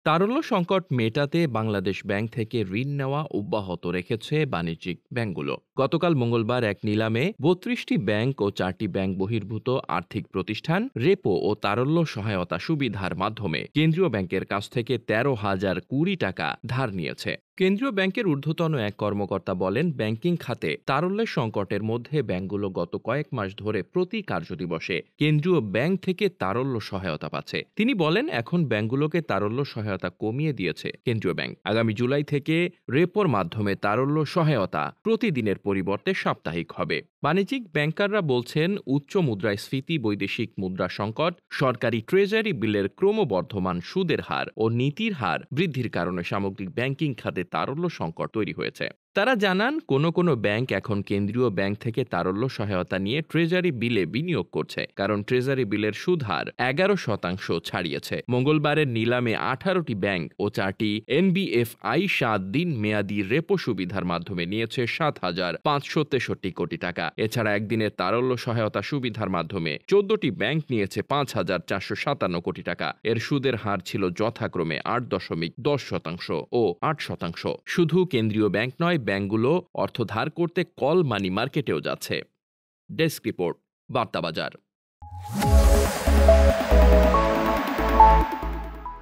তারল্য সংকট মেটাতে বাংলাদেশ ব্যাংক থেকে ঋণ নেওয়া অব্যাহত রেখেছে বাণিজ্যিক ব্যাংকগুলো। গতকাল মঙ্গলবার এক নিলামে ৩২টি ব্যাংক ও 4টি ব্যাংক বহির্ভূত আর্থিক প্রতিষ্ঠান রেপো ও তারল্য সহায়তা সুবিধার মাধ্যমে কেন্দ্রীয় ব্যাংকের কাছ থেকে ১৩,০২০ টাকা ধার নিয়েছে। কেন্দ্রীয় ব্যাংকের ঊর্ধ্বতন এক কর্মকর্তা বলেন, ব্যাংকিং খাতে তারল্যের সংকটের মধ্যে ব্যাংকগুলো গত কয়েক মাস ধরে প্রতি কার্যদিবসে কেন্দ্রীয় ব্যাংক থেকে তারল্য সহায়তা পাচ্ছে। তিনি বলেন, এখন ব্যাংকগুলোকে তারল্য সহায়তা কমিয়ে দিয়েছে কেন্দ্রীয় ব্যাংক। আগামী জুলাই থেকে রেপোর মাধ্যমে তারল্য সহায়তা প্রতিদিনের পরিবর্তে সাপ্তাহিক হবে। বাণিজ্যিক ব্যাংকাররা বলছেন, উচ্চ মুদ্রাস্ফীতি, বৈদেশিক মুদ্রা সংকট, সরকারি ট্রেজারি বিলের ক্রমবর্ধমান সুদের হার ও নীতির হার বৃদ্ধির কারণে সামগ্রিক ব্যাংকিং খাতে তারল্য সংকট তৈরি হয়েছে। তারা জানান, কোনো ব্যাংক এখন কেন্দ্রীয় ব্যাংক থেকে তারল্য সহায়তা নিয়ে ট্রেজারি বিলে বিনিয়োগ করছে, কারণ ট্রেজারি বিলের সুদ হার ১১% ছাড়িয়েছে। মঙ্গলবারের নিলামে 18টি ব্যাংক ও 4টি এনবিএফআই 7 দিন মেয়াদী রেপো সুবিধার মাধ্যমে নিয়েছে ৭,৫৬৩ কোটি টাকা। এছাড়া একদিনের তারল্য সহায়তা সুবিধার মাধ্যমে 14টি ব্যাংক নিয়েছে ৫,৪৫৭ কোটি টাকা। এর সুদের হার ছিল যথাক্রমে ৮.১০% ও ৮%। শুধু কেন্দ্রীয় ব্যাংক নয়, ব্যাংকগুলো অর্থ ধার করতে কল মানি মার্কেটেও যাচ্ছে। Desk report, বার্তাবাজার।